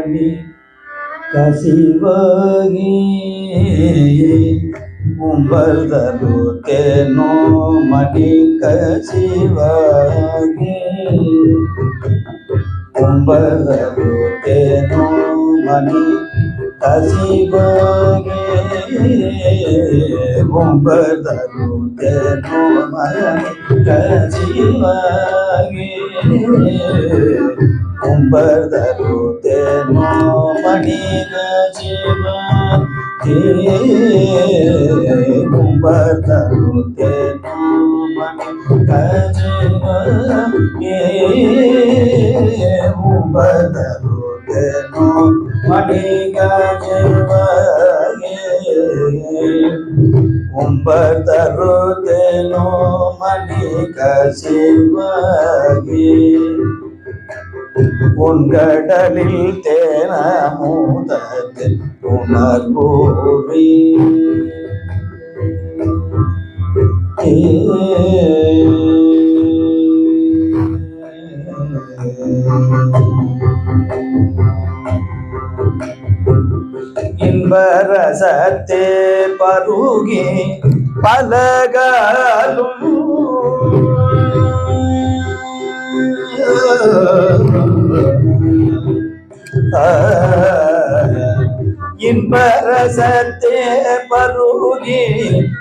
மணி கசிவாகி உம்பர்தரு தேனோ மணி கசிவாகி உம்பர்தரு தேனோ மணி கசிவாகி உம்பர்தரு தேனோ மணி கசிவாகி உம்பர்தரு தேனோ மணி கசிவாகி உம்பர்தரு தேனோ மணி கசிவாகி உம்பர்தரு தேனோ மணி கசிவாகி உம்பர்தரு தேனோ மணி கசிவாகி உன்கடலில் தேனமுதத்தில் உணர்வோவி இன்பரசத்தே பருகி பலகாலும் இன்பரசத்தே பருகி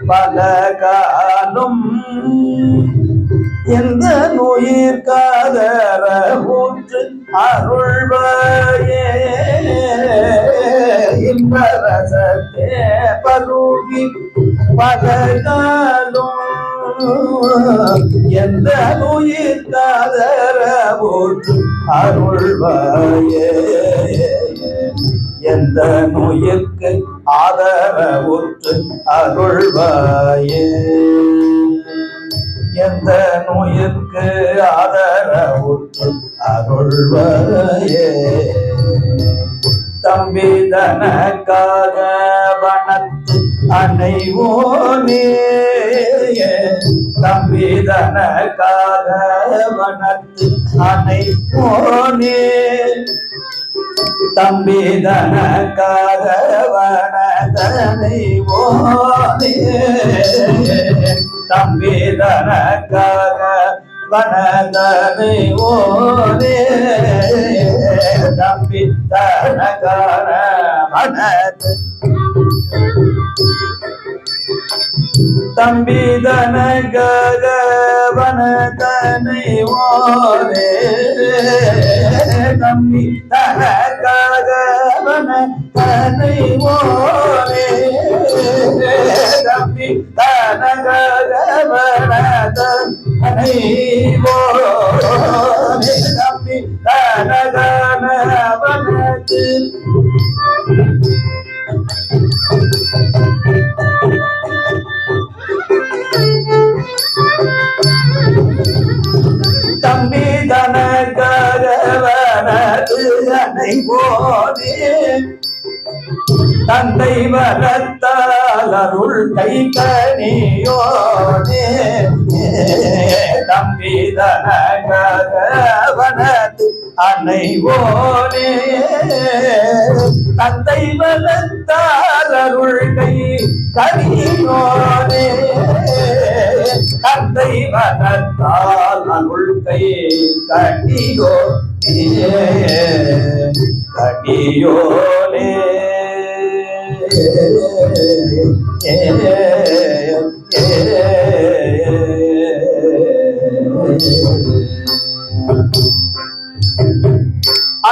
பலகாலும் எந்த நோயிற் காதர ஊற்று அருள்வாயே இன்பரசத்தே பருகி பலகாலும் எந்த நோயிற் காதர ஊற்று அருள்வாயே எந்த நோயிற்கு ஆதரவுற்று அருள்வாயே எந்த நோயிற்கு ஆதரவுற்று அருள்வாயே தம்பிதனக்காக வனத்து அணைவோனே தம்பிதனக்காக வனத்து அணைவோனே தம்பிதனக்காக வனதனைவோனே தம்பிதனக்காக வனதனைவோனே தம்பிதனக்காக வனத தம்பிதனக்காக வனதனைவோனே தம்பிதனக்காக வனதனைவோனே தம்பிதனக்காக வனதனைவோனே தம்பிதனக்காக வனது தம்பிதனக்காக வனது அணைவோனே தந்தை வளர்த்தால் அருள் கை கனியோனே தம்பிதனக்காக வனது அணைவோனே தந்தை வளர்த்தால் அருள் கை கனியோனே தந்தை வளர்த்தால் அருள் கை கனியோ கனியோனே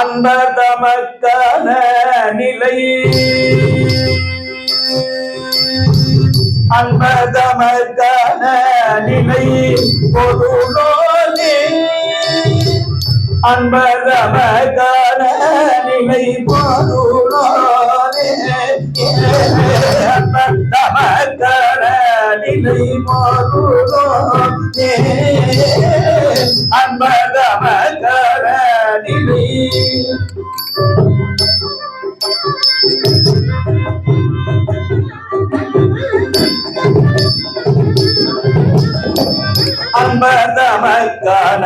அன்பர் தமக்கான நிலை அன்பர் தமக்கான நிலை பொருளோனே அன்பர் தமக்கான நிலை பொருளோனே அன்பர் தமக்கான நிலை பொருளோனே அன்பர் தமக்கான நிலை அன்பர் தமக்கான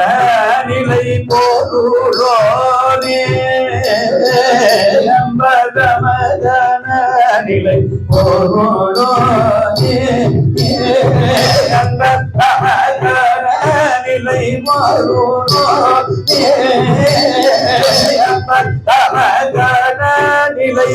நிலை பொருளோனே அம்பதமதன நிலை போரோடே அம்பதமதன நிலை போரோடே அம்பதமதன நிலை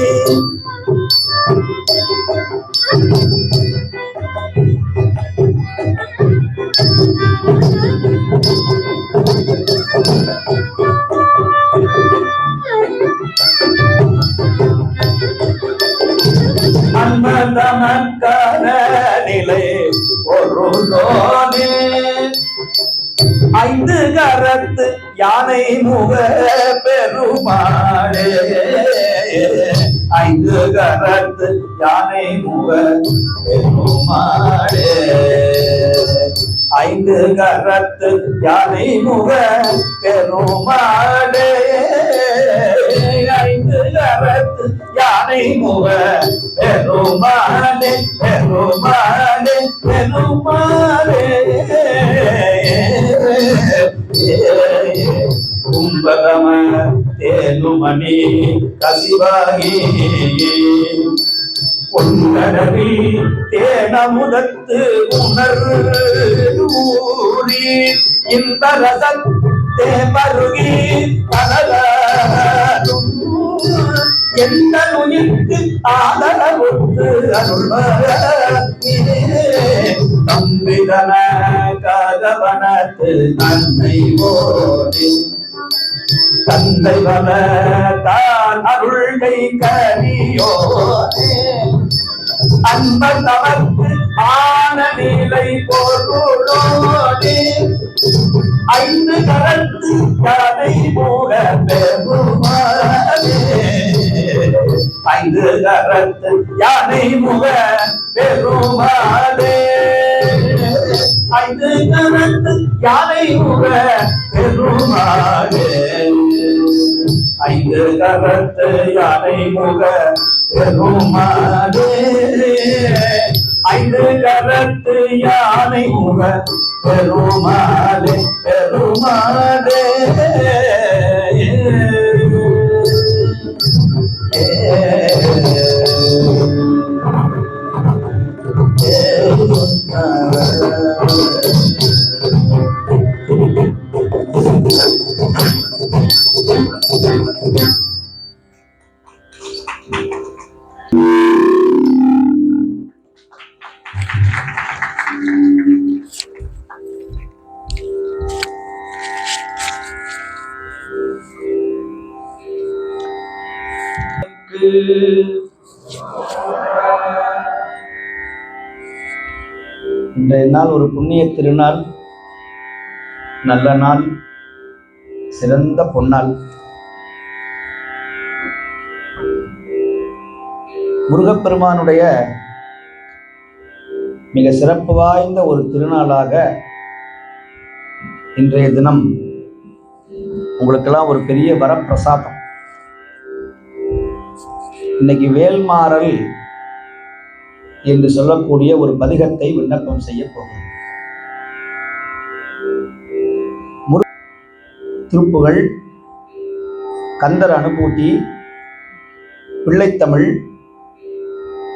அன்பதமக்கான நிலை பொருளோனே ஐந்து கரத்து யானை முக பெருமாளே ஐந்து கரத்து யானை முக பெருமாளே ஐந்து கரத்து யானை முக பெருமாளே ஐந்து கரத்து யானை முக பெருமாளே பெருமாளே பெருமாளே கும்பகம தேனுமணி கசிவாகி பொன்னரவி தேனமுதத்து உணர்வூரி இந்த ரசம் தேமருகி கனலும் எந்த உயிர்க்கு ஆதரவுக்கு தம்பிதன கதவனத்து நன்மை ஓடி தந்தை வன தான் அருள்கை கனியோனே அன்பர் தமக்கு ஆன நிலை பொருளோனே ஐந்து கரத்து கதை மூல பெருமாளே ஐந்து கரத்து யானை முக பெருமாளே ஐந்து கரத்து யானை முக பெருமாளே ஐந்து கரத்து யானை முக பெருமாளே ஐந்து கரத்து யானை முக பெருமாளே பெருமாளே இன்றைய நாள் ஒரு புண்ணிய திருநாள், நல்ல நாள், சிறந்த பொன்னாள். முருகப்பெருமானுடைய மிக சிறப்பு வாய்ந்த ஒரு திருநாளாக இன்றைய தினம் உங்களுக்கெல்லாம் ஒரு பெரிய வரப்பிரசாதம். இன்னைக்கு வேல்மாறல் என்று சொல்லக்கூடிய ஒரு பதிகத்தை விண்ணப்பம் செய்ய போகிறேன். திருப்புகழ், கந்தர் அனுபூதி, பிள்ளைத்தமிழ்,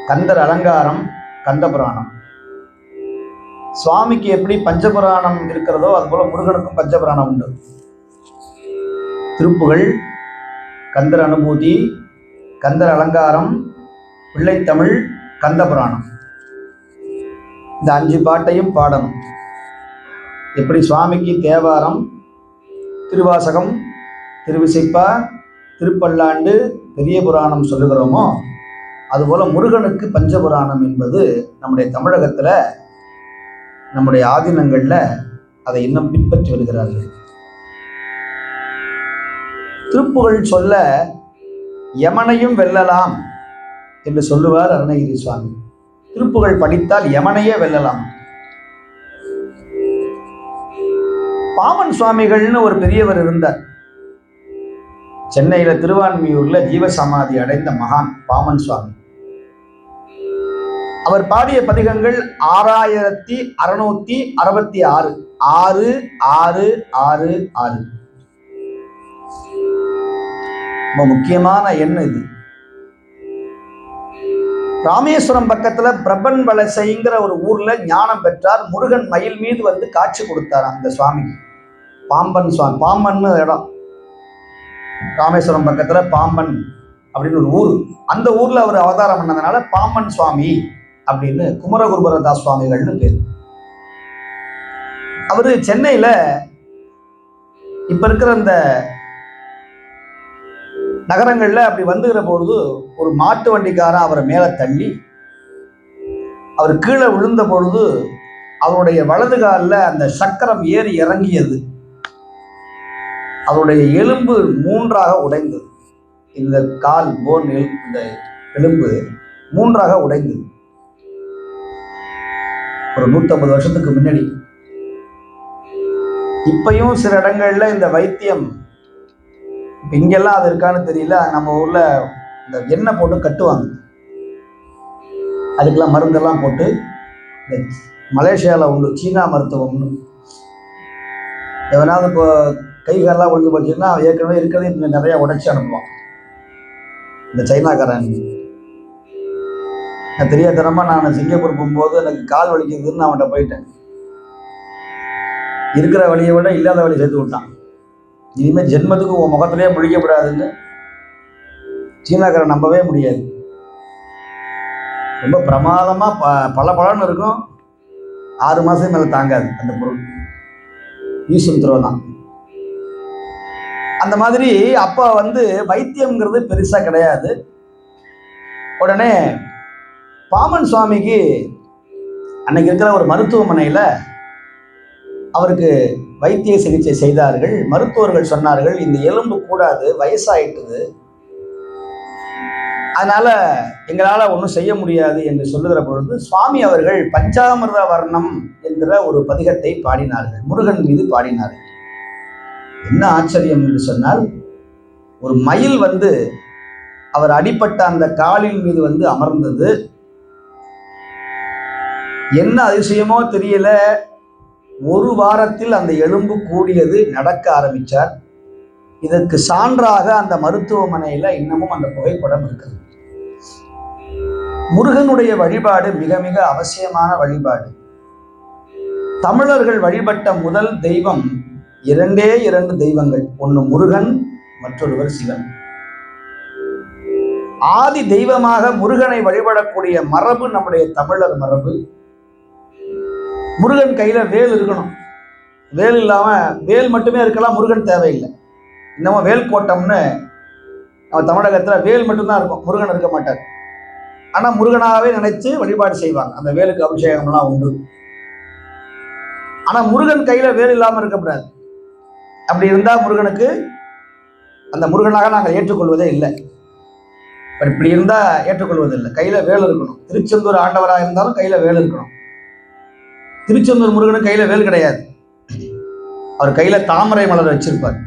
கந்தர் அலங்காரம், கந்தபுராணம். சுவாமிக்கு எப்படி பஞ்சபுராணம் இருக்கிறதோ அதுபோல முருகனுக்கும் பஞ்சபுராணம் உண்டு. திருப்புகழ், கந்தர் அனுபூதி, கந்தர் அலங்காரம், பிள்ளைத்தமிழ், கந்தபுராணம். இந்த 5 பாட்டையும் பாடணும். எப்படி சுவாமிக்கு தேவாரம், திருவாசகம், திருவிசைப்பா, திருப்பல்லாண்டு, பெரிய புராணம் சொல்லுகிறோமோ அதுபோல முருகனுக்கு பஞ்சபுராணம் என்பது நம்முடைய தமிழகத்துல, நம்முடைய ஆதீனங்கள்ல அதை இன்னும் பின்பற்றி வருகிறார்கள். திருப்புகழ் சொல்ல யமனையும் வெல்லலாம் என்று சொல்லுவார் அருணகிரி சுவாமி. திருப்புகழ் படித்தால் யமனையே வெல்லலாம். பாமன் சுவாமிகள்னு ஒரு பெரியவர் இருந்தார். சென்னையில திருவான்மியூர்ல ஜீவசமாதி அடைந்த மகான் பாமன் சுவாமி. அவர் பாடிய பதிகங்கள் 6666 6 6 6 6. ரொம்ப முக்கியமான எண் இது. ராமேஸ்வரம் பக்கத்துல பிரபன் வலசைங்கிற ஒரு ஊர்ல ஞானம் பெற்றார். முருகன் மயில் மீது வந்து காட்சி கொடுத்தார் அந்த சுவாமிக்கு. பாம்பன் சுவாமி, பாம்பன் இடம் ராமேஸ்வரம் பக்கத்துல பாம்பன் அப்படின்னு ஒரு ஊர். அந்த ஊர்ல அவர் அவதாரம் பண்ணதுனால பாம்பன் சுவாமி அப்படின்னு குமரகுருபரதாஸ் சுவாமிகள்னு பேர். அவரு சென்னையில இப்ப இருக்கிற இந்த நகரங்கள்ல அப்படி வந்துகிற பொழுது ஒரு மாட்டு வண்டிக்காரன் அவரை மேல தள்ளி அவர் கீழே விழுந்த பொழுது அவருடைய வலது காலில் அந்த சக்கரம் ஏறி இறங்கியது. அவருடைய எலும்பு 3ஆக உடைந்தது. இந்த கால் போன், இந்த எலும்பு 3ஆக உடைந்தது. ஒரு 150 வருஷத்துக்கு முன்னாடி. இப்பயும் சில இடங்கள்ல இந்த வைத்தியம், இங்கெல்லாம் அது இருக்கான்னு தெரியல, நம்ம ஊர்ல இந்த எண்ணெய் போட்டு கட்டுவாங்க, அதுக்கெல்லாம் மருந்தெல்லாம் போட்டு. இந்த மலேசியாவில் உண்டு சீனா மருத்துவம்னு. எவனாவது இப்போ கை காலெல்லாம் ஒழுங்கு போச்சுன்னா ஏற்கனவே இருக்கிறது இப்போ நிறைய உடைச்சி அனுப்புவான் இந்த சைனாக்காரன். நான் தெரியாதனமா நான் சிங்கப்பூர் போகும்போது எனக்கு கால் வலிக்குதுன்னு அவன்கிட்ட போயிட்டேன். இருக்கிற வழியை விட இல்லாத வழி சேர்த்து விட்டான். இனிமேல் ஜென்மத்துக்கு உன் முகத்திலேயே முழிக்கப்படாதுன்னு சீனாக்காரன் நம்பவே முடியாது. ரொம்ப பிரமாதமாக பல பலன்னு இருக்கும். 6 மாதம் மேலே தாங்காது அந்த பொருள். ஈஸ்வரன் தான் அந்த மாதிரி. அப்போ வந்து வைத்தியம்ங்கிறது பெருசாக கிடையாது. உடனே பாமன் சுவாமிக்கு அன்னைக்கு இருக்கிற ஒரு மருத்துவமனையில் அவருக்கு வைத்திய சிகிச்சை செய்தார்கள். மருத்துவர்கள் சொன்னார்கள், இந்த எலும்பு கூடாது, வயசாயிட்டுது, அதனால எங்களால ஒன்றும் செய்ய முடியாது என்று சொல்லுகிற பொழுது சுவாமி அவர்கள் பஞ்சாமிர்த வர்ணம் என்கிற ஒரு பதிகத்தை பாடினார்கள், முருகன் மீது பாடினார்கள். என்ன ஆச்சரியம் என்று சொன்னால், ஒரு மயில் வந்து அவர் அடிப்பட்ட அந்த காலின் மீது வந்து அமர்ந்தது. என்ன அதிசயமோ தெரியல, ஒரு வாரத்தில் அந்த எலும்பு கூடியது, நடக்க ஆரம்பிச்சார். இதற்கு சான்றாக அந்த மருத்துவமனையில இன்னமும் அந்த புகைப்படம் இருக்குது. முருகனுடைய வழிபாடு மிக மிக அவசியமான வழிபாடு. தமிழர்கள் வழிபட்ட முதல் தெய்வம் 2 தெய்வங்கள், ஒன்று முருகன், மற்றொருவர் சிவன். ஆதி தெய்வமாக முருகனை வழிபடக்கூடிய மரபு நம்முடைய தமிழர் மரபு. முருகன் கையில வேல் இருக்கணும். வேல் இல்லாம, வேல் மட்டுமே இருக்கலாம், முருகன் தேவையில்லை. இன்னமும் வேல் கோட்டம்னு நம்ம தமிழகத்துல வேல் மட்டும்தான் இருக்கும், முருகன் இருக்க மாட்டார். ஆனா முருகனாவே நினைச்சு வழிபாடு செய்வாங்க. அந்த வேலுக்கு அபிஷேகம்லாம் உண்டு. ஆனா முருகன் கையில வேல் இல்லாம இருக்கக்கூடாது. அப்படி இருந்தா முருகனுக்கு அந்த முருகனாக நாங்கள் ஏற்றுக்கொள்வதே இல்லை. இப்படி இருந்தா ஏற்றுக்கொள்வதில்லை. கையில வேல் இருக்கணும். திருச்செந்தூர் ஆண்டவராக இருந்தாலும் கையில வேல் இருக்கணும். திருச்செந்தூர் முருகனுக்கு கையில வேல் கிடையாது. அவர் கையில தாமரை மலர் வச்சிருப்பார்.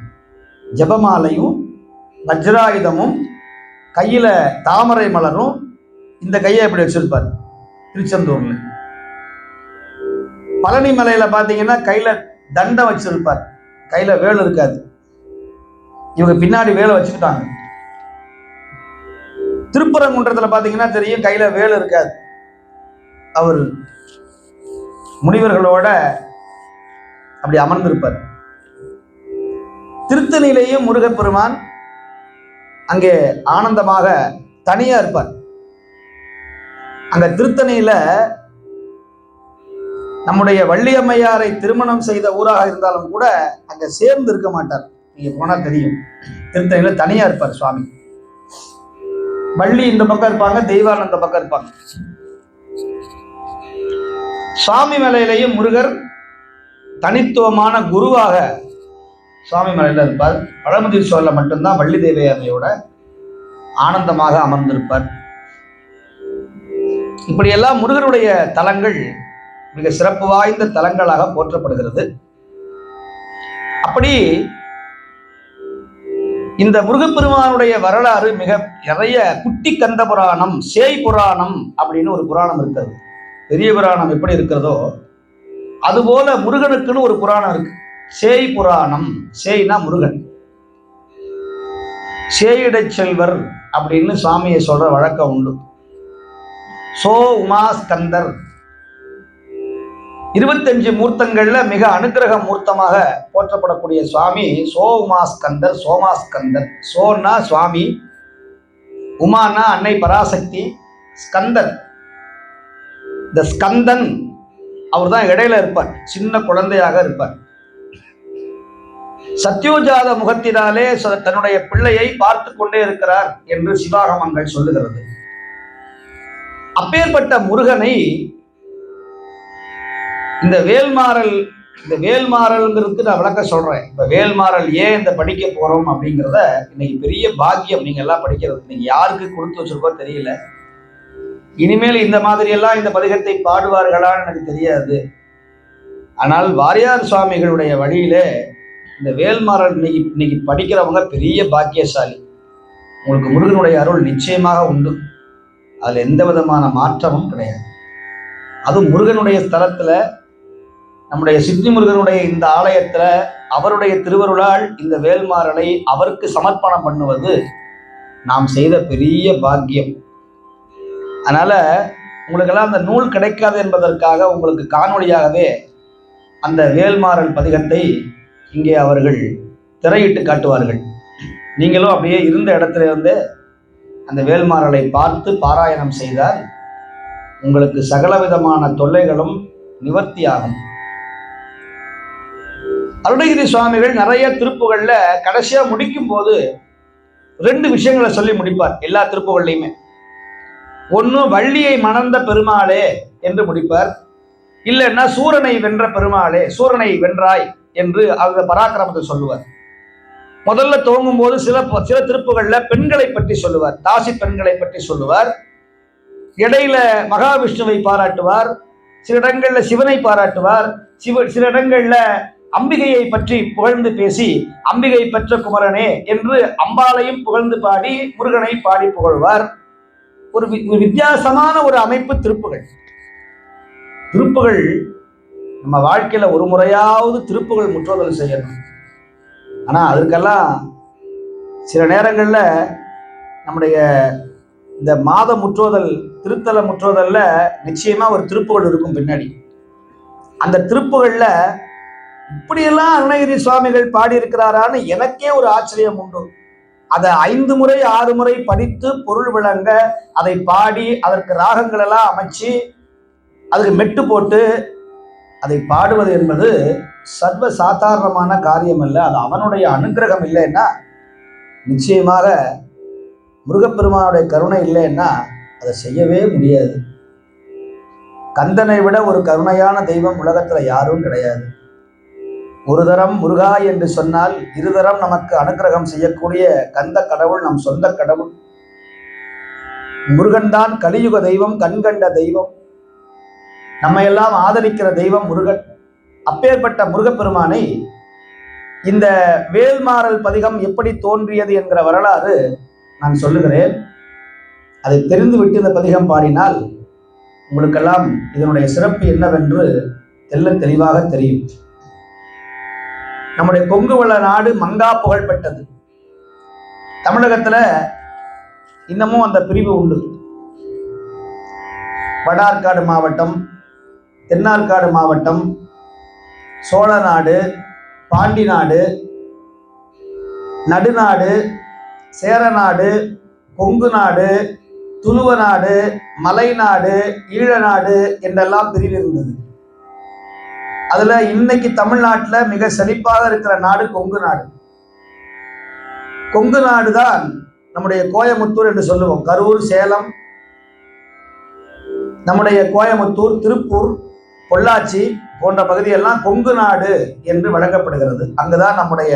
ஜபமாலையும் வஜ்ராயுதமும் கையில தாமரை மலரும், இந்த கையை எப்படி வச்சிருப்பார் திருச்செந்தூர்ல. பழனி மலையில பாத்தீங்கன்னா கையில தண்டம் வச்சிருப்பார், கையில வேல் இருக்காது. இவங்க பின்னாடி வேலை வச்சுக்கிட்டாங்க. திருப்பரங்குன்றத்துல பாத்தீங்கன்னா தெரியும், கையில வேல் இருக்காது. அவர் முனிவர்களோட அப்படி அமர்ந்திருப்பார். திருத்தணியிலேயும் முருகப்பெருமான் அங்கே ஆனந்தமாக தனியா இருப்பார். அங்க திருத்தணியில நம்முடைய வள்ளியம்மையாரை திருமணம் செய்த ஊராக இருந்தாலும் கூட அங்க சேர்ந்து இருக்க மாட்டார். நீங்க போனா தெரியும், திருத்தணியில தனியா இருப்பார் சுவாமி. வள்ளி இந்த பக்கம் இருப்பாங்க, தெய்வான் அந்த பக்கம் இருப்பாங்க. சுவாமி மலையிலையும் முருகர் தனித்துவமான குருவாக சுவாமி மலையில இருப்பார். பழமுதிர்சோர்ல மட்டும்தான் வள்ளி தேவையாமையோட ஆனந்தமாக அமர்ந்திருப்பார். இப்படியெல்லாம் முருகனுடைய தலங்கள் மிக சிறப்பு வாய்ந்த தலங்களாக போற்றப்படுகிறது. அப்படி இந்த முருகப்பெருமானுடைய வரலாறு மிக நிறைய. குட்டி கந்த புராணம், சேய் புராணம் அப்படின்னு ஒரு புராணம் இருக்கிறது. பெரிய புராணம் எப்படி இருக்கிறதோ அதுபோல முருகனுக்குன்னு ஒரு புராணம் இருக்கு, சேய் புராணம். சேய்னா முருகன். சேயிடை செல்வர் அப்படின்னு சுவாமியை சொல்ற வழக்கம் உண்டு. சோ உமா ஸ்கந்தர் 25 மூர்த்தங்கள்ல மிக அனுக்கிரக மூர்த்தமாக போற்றப்படக்கூடிய சுவாமி சோ உமா ஸ்கந்தர், சோமாஸ்கந்தர். சோன்னா சுவாமி, உமானா அன்னை பராசக்தி, ஸ்கந்தர் இந்த ஸ்கந்தன் அவர் தான் இடையில இருப்பார், சின்ன குழந்தையாக இருப்பார். சத்யோஜாத முகத்தினாலே தன்னுடைய பிள்ளையை பார்த்து கொண்டே இருக்கிறார் என்று சிவாகமங்கள் சொல்லுகிறது. அப்பேற்பட்ட முருகனை இந்த வேல்மாறல்ங்கிறதுக்கு நான் விளக்க சொல்றேன். இப்ப வேல்மாறல் ஏன் இந்த படிக்க போறோம் அப்படிங்கிறத இன்னைக்கு பெரிய பாக்கியம் நீங்க எல்லாம் படிக்கிறது. இன்னைக்கு யாருக்கு கொடுத்து வச்சிருக்கோ தெரியல. இனிமேல் இந்த மாதிரி எல்லாம் இந்த பதிகத்தை பாடுவார்களான்னு எனக்கு தெரியாது. ஆனால் வாரியார் சுவாமிகளுடைய வழியில இந்த வேல்மாறல் இன்னைக்கு படிக்கிறவங்க பெரிய பாக்கியசாலி. உங்களுக்கு முருகனுடைய அருள் நிச்சயமாக உண்டு, அதுல எந்த விதமான மாற்றமும் கிடையாது. அதுவும் முருகனுடைய ஸ்தலத்துல, நம்முடைய சித்தி முருகனுடைய இந்த ஆலயத்துல அவருடைய திருவருளால் இந்த வேல்மாறலை அவருக்கு சமர்ப்பணம் பண்ணுவது நாம் செய்த பெரிய பாக்கியம். அதனால உங்களுக்கெல்லாம் அந்த நூல் கிடைக்காது என்பதற்காக உங்களுக்கு காணொளியாகவே அந்த வேல்மாறல் பதிகத்தை இங்கே அவர்கள் திரையிட்டு காட்டுவார்கள். நீங்களும் அப்படியே இருந்த இடத்துல இருந்து அந்த வேல்மாறலை பார்த்து பாராயணம் செய்தால் உங்களுக்கு சகல விதமான தொல்லைகளும் நிவர்த்தியாகும். அருணகிரி சுவாமிகள் நிறைய திருப்புகள்ல கடைசியா முடிக்கும் போது 2 விஷயங்களை சொல்லி முடிப்பார் எல்லா திருப்புகள்லையுமே. ஒன்று வள்ளியை மணந்த பெருமாளே என்று முடிப்பார், இல்லைன்னா சூரனை வென்ற பெருமாளே, சூரனை வென்றாய் என்று அந்த பராக்கிரமத்தை சொல்லுவார். முதல்ல துவங்கும் போது சில திருப்புகள்ல பெண்களை பற்றி சொல்லுவார், தாசி பெண்களை பற்றி சொல்லுவார். இடையில மகாவிஷ்ணுவை பாராட்டுவார், சில இடங்கள்ல சிவனை பாராட்டுவார், சில இடங்கள்ல அம்பிகையை பற்றி புகழ்ந்து பேசி அம்பிகை பெற்ற குமரனே என்று அம்பாளையும் புகழ்ந்து பாடி முருகனை பாடி புகழ்வார். ஒரு வித்தியாசமான ஒரு அமைப்பு திருப்புகள். நம்ம வாழ்க்கையில ஒரு முறையாவது திருப்புகள் முற்றுதல் செய்யணும். ஆனா அதற்கெல்லாம் சில நேரங்கள்ல நம்முடைய இந்த மாத முற்றுதல், திருத்தல முற்றுதல்ல நிச்சயமா ஒரு திருப்புகள் இருக்கும் பின்னாடி. அந்த திருப்புகள்ல இப்படியெல்லாம் அருணகிரி சுவாமிகள் பாடியிருக்கிறாரான்னு எனக்கே ஒரு ஆச்சரியம் உண்டு. அதை 5 முறை 6 முறை படித்து பொருள் விளங்க அதை பாடி அதற்கு ராகங்கள் எல்லாம் அமைச்சு அதுக்கு மெட்டு போட்டு அதை பாடுவது என்பது சர்வ சாதாரணமான காரியம் அல்ல. அது அவனுடைய அனுகிரகம் இல்லைன்னா, நிச்சயமாக முருகப்பெருமானுடைய கருணை இல்லைன்னா அதை செய்யவே முடியாது. கந்தனை விட ஒரு கருணையான தெய்வம் உலகத்துல யாரும் கிடையாது. ஒரு தரம் முருகா என்று சொன்னால் 2 தரம் நமக்கு அனுகிரகம் செய்யக்கூடிய கந்த கடவுள் நம் சொந்த கடவுள். முருகன் தான் கலியுக தெய்வம், கண்கண்ட தெய்வம், நம்ம எல்லாம் ஆதரிக்கிற தெய்வம் முருகன். அப்பேற்பட்ட முருகப்பெருமானை இந்த வேல்மாறல் பதிகம் எப்படி தோன்றியது என்கிற வரலாறு நான் சொல்லுகிறேன். அதை தெரிந்துவிட்டு இந்த பதிகம் பாடினால் உங்களுக்கெல்லாம் இதனுடைய சிறப்பு என்னவென்று தெல்ல தெளிவாக தெரியும். நம்முடைய கொங்கு வள நாடு மங்கா புகழ் பெற்றது. தமிழகத்துல இன்னமும் அந்த பிரிவு உண்டு. வடார்காடு மாவட்டம், தென்னார்காடு மாவட்டம், சோழநாடு, பாண்டி நாடு, நடுநாடு, சேரநாடு, கொங்கு நாடு, துளுவ நாடு, மலைநாடு, ஈழநாடு என்றெல்லாம் பிரிவு இருந்தது. அதுல இன்னைக்கு தமிழ்நாட்டுல மிக செழிப்பாக இருக்கிற நாடு கொங்கு நாடு. கொங்கு நாடு தான் நம்முடைய கோயமுத்தூர் என்று சொல்லுவோம். கரூர், சேலம், நம்முடைய கோயமுத்தூர், திருப்பூர், பொள்ளாச்சி போன்ற பகுதியெல்லாம் கொங்கு நாடு என்று வழங்கப்படுகிறது. அங்குதான் நம்முடைய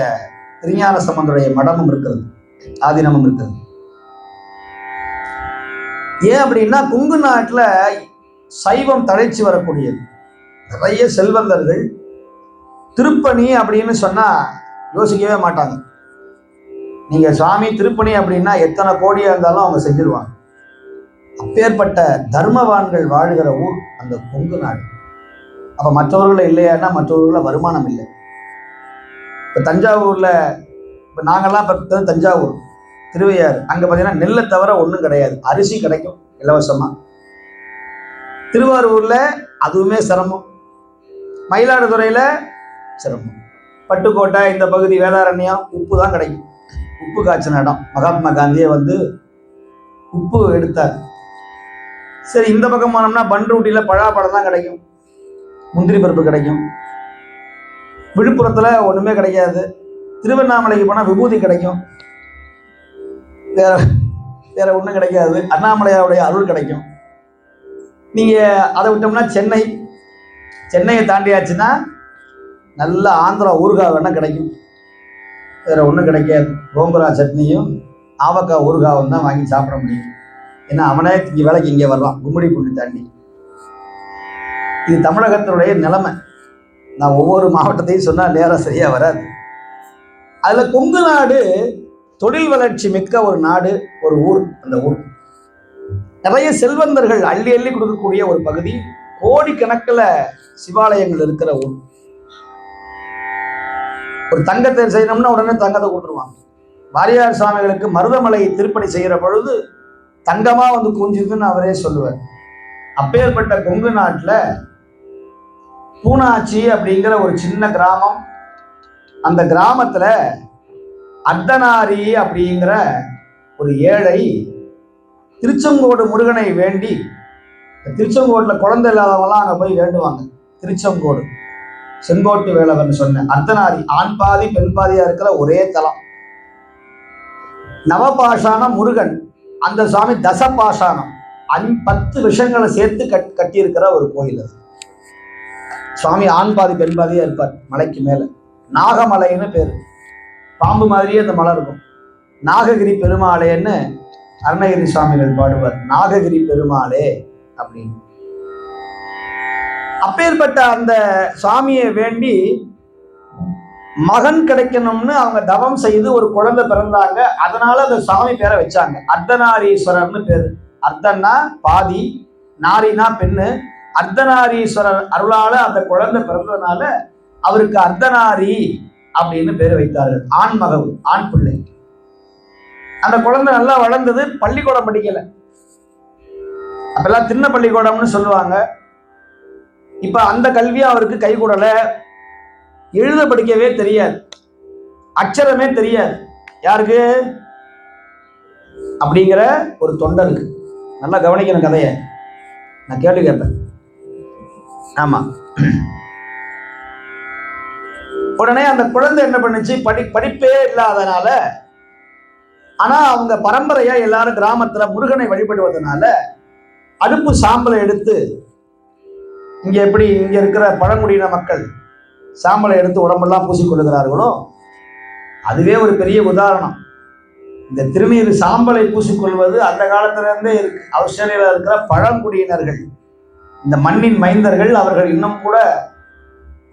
திருஞான சம்பந்தருடைய மடமும் இருக்கிறது, ஆதீனமும் இருக்கிறது. ஏன் அப்படின்னா கொங்கு நாட்டுல சைவம் தழைச்சி வரக்கூடியது. நிறைய செல்வந்தர்கள் திருப்பணி அப்படின்னு சொன்னா யோசிக்கவே மாட்டாங்க. நீங்க சுவாமி திருப்பணி அப்படின்னா எத்தனை கோடியா இருந்தாலும் அவங்க செஞ்சிருவாங்க. அப்பேற்பட்ட தர்மவான்கள் வாழ்கிற ஊர் அந்த கொங்கு நாடு. அப்ப மற்றவர்கள இல்லையான்னா மற்றவர்கள வருமானம் இல்லை. இப்ப தஞ்சாவூர்ல, இப்ப நாங்கெல்லாம் தஞ்சாவூர், திருவையாறு. அங்கே பார்த்தீங்கன்னா நெல்லை தவிர ஒன்றும் கிடையாது, அரிசி கிடைக்கும் இலவசமாக. திருவாரூரில் அதுவுமே சிரமம். மயிலாடுதுறையில் சிரமம். பட்டுக்கோட்டை இந்த பகுதி வேதாரண்யம் உப்பு தான் கிடைக்கும். உப்பு காய்ச்சின இடம். மகாத்மா காந்தியே வந்து உப்பு எடுத்தார். சரி, இந்த பக்கம் போனோம்னா பண்ருட்டியில் பழாப்பழம் தான் கிடைக்கும், முந்திரி பருப்பு கிடைக்கும். விழுப்புரத்தில் ஒன்றுமே கிடைக்காது. திருவண்ணாமலைக்கு போனால் விபூதி கிடைக்கும், வேற வேற ஒன்றும் கிடைக்காது. அண்ணாமலையாருடைய அருள் கிடைக்கும். நீங்கள் அதை விட்டோம்னா சென்னையை தாண்டியாச்சுன்னா நல்ல ஆந்திரா ஊறுகாய் வேணால் கிடைக்கும், வேற ஒன்றும் கிடைக்காது. கோங்குரா சட்னியும் ஆவக்காய் ஊறுகாவும் தான் வாங்கி சாப்பிட முடியும். ஏன்னா அவனே இங்கே வேலைக்கு இங்கே வரலாம், கும்மிடி புள்ளி தாண்டி. இது தமிழகத்தினுடைய நிலைமை. நான் ஒவ்வொரு மாவட்டத்தையும் சொன்னால் நேரம் சரியாக வராது. அதில் கொங்கு நாடு தொழில் வளர்ச்சி மிக்க ஒரு நாடு, ஒரு ஊர். அந்த ஊர் நிறைய செல்வந்தர்கள் அள்ளி அள்ளி கொடுக்கக்கூடிய ஒரு பகுதி, கோடிக்கணக்கில் சிவாலயங்கள் இருக்கிற ஊர். ஒரு தங்கத்தை செய்யணும்னா உடனே தங்கத்தை கொடுத்துருவாங்க. வாரியார் சுவாமிகளுக்கு மருதமலை திருப்பணி செய்கிற பொழுது தங்கமா வந்து குஞ்சுதுன்னு அவரே சொல்லுவார். அப்பேற்பட்ட கொங்கு நாட்டில் பூனாச்சி அப்படிங்கிற ஒரு சின்ன கிராமம். அந்த கிராமத்தில் அர்த்தநாரி அப்படிங்கிற ஒரு ஏழை திருச்செங்கோடு முருகனை வேண்டி, திருச்செங்கோட்டில் குழந்தை இல்லாதவங்களாம் அங்கே போய் வேண்டுவாங்க. திருச்செங்கோடு செங்கோட்டு வேலவன் சொன்ன அர்த்தநாரி, ஆண் பாதி பெண் பாதியா இருக்கிற ஒரே தலம். நவபாஷான முருகன், அந்த சுவாமி தசபாஷானம் 10 விஷயங்களை சேர்த்து கட்டியிருக்கிற ஒரு கோயில் அது. சுவாமி ஆண் பாதி பெண் பாதியா இருப்பார். மலைக்கு மேல நாகமலைன்னு பேரு, பாம்பு மாதிரியே அந்த மலை இருக்கும். நாககிரி பெருமாளேன்னு அருணகிரி சுவாமிகள் பாடுவார், நாககிரி பெருமாளே அப்படின்னு. அப்பேற்பட்ட அந்த சுவாமியை வேண்டி மகன் கிடைக்கணும்னு அவங்க தவம் செய்து ஒரு குழந்தை பிறந்தாங்க. அதனால அந்த சுவாமி பேரை வச்சாங்க, அர்த்தநாரீஸ்வரர்னு பேரு. அர்த்தன்னா பாதி, நாரினா பெண்ணு. அர்த்தநாரீஸ்வரர் அருளால அந்த குழந்தை பிறந்ததுனால அவருக்கு அர்த்தநாரி அப்படின்னு பேர் வைத்தார்கள். ஆண் மகன், ஆண் பிள்ளை. அந்த குழந்தை நல்லா வளர்ந்தது, பள்ளிக்கூடம் படிக்கல. அப்பெல்லாம் திண்ண பள்ளிக்கூடம்னு சொல்லுவாங்க. இப்ப அந்த கல்வியை அவருக்கு கை கூடல. எழுத படிக்கவே தெரியாது, அக்ஷரமே தெரியாது. யாருக்கு? அப்படிங்கிற ஒரு தொண்டருக்கு. நல்லா கவனிக்கணும் கதையை, நான் கேள்வி கேட்பேன். ஆமா. உடனே அந்த குழந்தை என்ன பண்ணுச்சு, படிப்பே இல்லாதனால, ஆனா அவங்க பரம்பரையா எல்லாரும் கிராமத்துல முருகனை வழிபடுவதனால அடுப்பு சாம்பலை எடுத்து, இங்க எப்படி இங்க இருக்கிற பழங்குடியின மக்கள் சாம்பலை எடுத்து உடம்பெல்லாம் பூசிக்கொள்ளுகிறார்களோ, அதுவே ஒரு பெரிய உதாரணம். இந்த திருநீர் சாம்பலை பூசிக்கொள்வது அந்த காலத்துல இருந்தே இருக்கு. ஆஸ்திரேலியாவில் இருக்கிற பழங்குடியினர்கள், இந்த மண்ணின் மைந்தர்கள், அவர்கள் இன்னும் கூட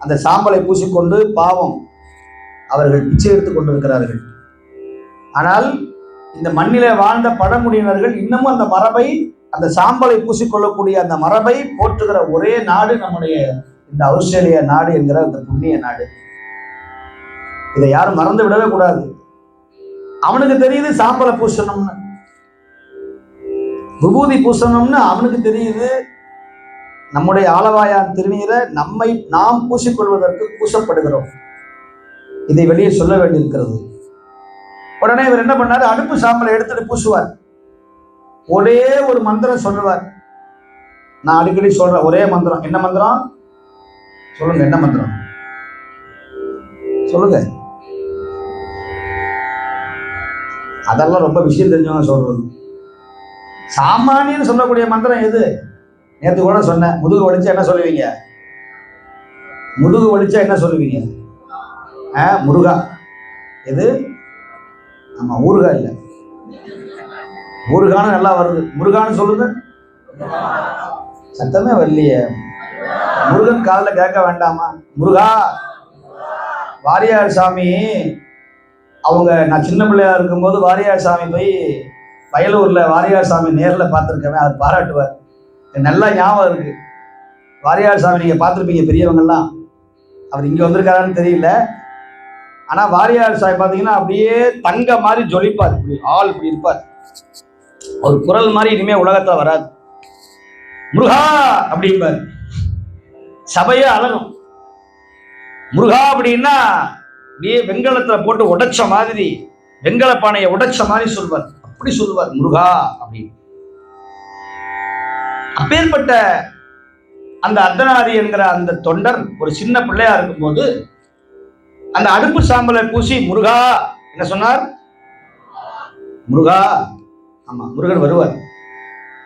அந்த சாம்பலை பூசிக்கொண்டு பாவம் அவர்கள் பிச்சை எடுத்துக் கொண்டிருக்கிறார்கள். ஆனால் இந்த மண்ணிலே வாழ்ந்த பழங்குடியினர்கள் இன்னமும் அந்த மரபை, அந்த சாம்பலை பூசிக்கொள்ளக்கூடிய அந்த மரபை போற்றுகிற ஒரே நாடு நம்முடைய இந்த ஆஸ்திரேலியா நாடு என்கிற இந்த புண்ணிய நாடு. இதை யாரும் மறந்து விடவே கூடாது. அவனுக்கு தெரியுது சாம்பலை பூசணும்னு, விபூதி பூசணும்னு அவனுக்கு தெரியுது. நம்முடைய ஆலவாயான் திருநீரை நாம் பூசிக்கொள்வதற்கு பூசப்படுகிறோம். இதை வெளியே சொல்ல வேண்டியிருக்கிறது. உடனே இவர் என்ன பண்ணாரு, அடுப்பு சாம்பலை எடுத்துட்டு பூசுவார். ஒரே ஒரு மந்திரம் சொல்லுவார். நான் அடிக்கடி சொல்ற ஒரே மந்திரம். என்ன மந்திரம் சொல்லுங்க? என்ன மந்திரம் சொல்லுங்க? அதெல்லாம் ரொம்ப விஷயம் தெரிஞ்சவங்க சொல்றது. சாமானியன்னு சொல்லக்கூடிய மந்திரம் எது? நேற்று கூட சொன்னேன், முதுகு வலிச்சா என்ன சொல்லுவீங்க? முதுகு வலிச்சா என்ன சொல்லுவீங்க? முருகா. எது? ஆமா, ஊருகா இல்லை, ஊருகான்னு நல்லா வருது. முருகான்னு சொல்லுங்க. சத்தமே வரலையே. முருகன் காதில் கேட்க வேண்டாமா? முருகா. வாரியார் சாமி அவங்க, நான் சின்ன பிள்ளையா இருக்கும்போது வாரியார் சாமி போய் வயலூர்ல வாரியார் சாமி நேரில் பார்த்துருக்கேன். அவர் பாராட்டுவார். நல்லா ஞாபகம் இருக்கு. வாரியார் சாமி நீங்க பார்த்துருப்பீங்க பெரியவங்கெல்லாம். அவர் இங்க வந்திருக்காரான்னு தெரியல. ஆனா வாரியார் சாய் பாத்தீங்கன்னா அப்படியே தங்க மாதிரி ஜொலிப்பார், இப்படி ஆள் இப்படி இருப்பார். ஒரு குரல் மாதிரி இனிமே உலகத்துல வராது. முருகா அப்படிம்பார், சபையே அழகும். முருகா அப்படின்னா அப்படியே வெங்கலத்துல போட்டு உடைச்ச மாதிரி, வெங்கல பானையை உடைச்ச மாதிரி சொல்வார். அப்படி சொல்லுவார் முருகா அப்படின்னு. அப்பேற்பட்ட அந்த அர்த்தநாரி என்கிற அந்த தொண்டர் ஒரு சின்ன பிள்ளையா இருக்கும்போது அந்த அடுப்பு சாம்பலை பூசி முருகா என்ன சொன்னார்? முருகா. ஆமா, முருகன் வருவார்.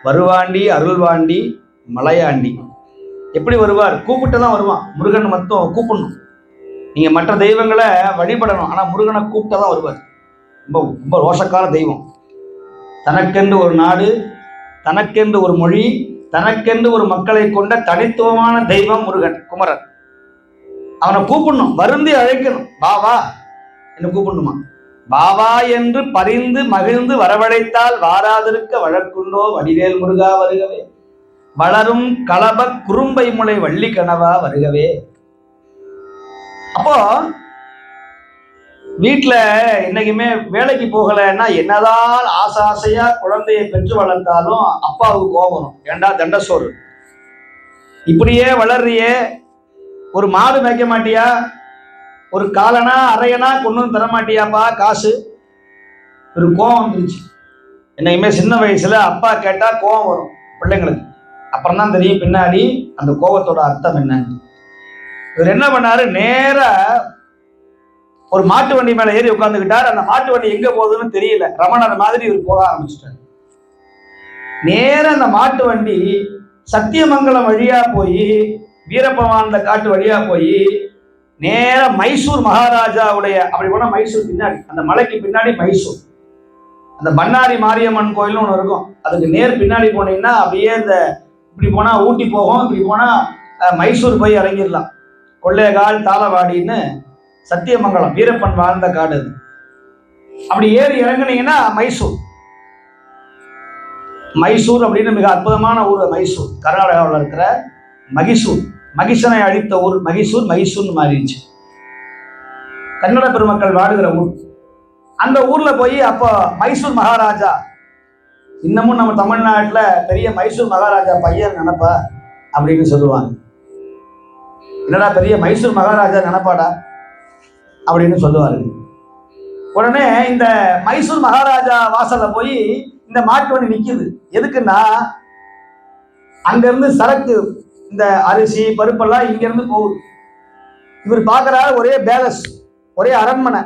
வருவாண்டி அருள்வாண்டி மலையாண்டி. எப்படி வருவார்? கூப்பிட்டு தான் வருவான். முருகன் மட்டும் கூப்பிடணும். நீங்க மற்ற தெய்வங்களை வழிபடணும், ஆனா முருகனை கூப்பிட்டு தான் வருவார். ரொம்ப ரொம்ப ரோஷக்கார தெய்வம். தனக்கென்று ஒரு நாடு, தனக்கென்று ஒரு மொழி, தனக்கென்று ஒரு மக்களை கொண்ட தனித்துவமான தெய்வம் முருகன், குமரன். அவனை கூப்பிடணும், வருந்தி அழைக்கணும். பாவா என்று கூப்பிடணுமா? பாவா என்று பரிந்து மகிழ்ந்து வரவழைத்தால் வாராதிருக்க வழக்குண்டோ வடிவேல் முருகா வருகவே, வளரும் களப குறும்பை முளை வள்ளி கனவா வருகவே. அப்போ வீட்டுல இன்னைக்குமே வேலைக்கு போகலைன்னா என்னதான் ஆசையா குழந்தையை பெற்று வளர்த்தாலும் அப்பாவுக்கு கோபம் வரும். ஏண்டா தண்டசோறு, இப்படியே வளர்றியே, ஒரு மாடு மேய்க்க மாட்டியா, ஒரு காலனா அரையனா கொண்டு தர மாட்டியாப்பா காசு. ஒரு கோபம் வந்துருச்சு. என்னைக்குமே சின்ன வயசுல அப்பா கேட்டா கோபம் வரும் பிள்ளைங்களுக்கு. அப்புறம் தான் தெரியும் பின்னாடி அந்த கோபத்தோட அர்த்தம் என்னன்னு. இவர் என்ன பண்ணாரு, நேரா ஒரு மாட்டு வண்டி மேல ஏறி உட்கார்ந்துக்கிட்டார். அந்த மாட்டு வண்டி எங்க போகுதுன்னு தெரியல. ரமணர் மாதிரி இவர் போக ஆரம்பிச்சிட்டார். நேர அந்த மாட்டு வண்டி சத்தியமங்கலம் வழியா போய், வீரப்பவானந்த காட்டு வழியா போய் நேர மைசூர் மகாராஜாவுடைய, அப்படி போனா மைசூர் பின்னாடி, அந்த மலைக்கு பின்னாடி மைசூர், அந்த பண்ணாரி மாரியம்மன் கோயில்னு ஒன்று இருக்கும். அதுக்கு நேர் பின்னாடி போனீங்கன்னா அப்படியே இந்த இப்படி போனா ஊட்டி போகும், இப்படி போனா மைசூர் போய் இறங்கிடலாம். கொள்ளையகால் தாளவாடின்னு சத்தியமங்கலம் வீரப்பன் வாழ்ந்த காடு அது. அப்படி ஏறி இறங்குனீங்கன்னா மைசூர். மைசூர் அப்படின்னு மிக அற்புதமான ஊர் மைசூர். கர்நாடகாவில் இருக்கிற மகிசூர், மகிஷனை அழித்த ஊர் மகிசூர், மகிசூர்னு மாறிடுச்சு. கன்னட பெருமக்கள் வாடுகிற ஊர். அந்த ஊர்ல போய் அப்போ மைசூர் மகாராஜா, இன்னமும் நம்ம தமிழ்நாட்டில் பெரிய மைசூர் மகாராஜா பையன் நினைப்பா அப்படின்னு சொல்லுவாங்க. என்னடா பெரிய மைசூர் மகாராஜா நினைப்பாடா அப்படின்னு சொல்லுவாரு. உடனே இந்த மைசூர் மகாராஜா வாசல்ல போய் இந்த மாட்டு வண்டி நிக்குது. எதுக்குன்னா அங்க இருந்து சரக்கு, இந்த அரிசி பருப்பெல்லாம் இங்க இருந்து போகுது. இவர் பாக்குறாரு ஒரே பேலஸ், ஒரே அரண்மனை.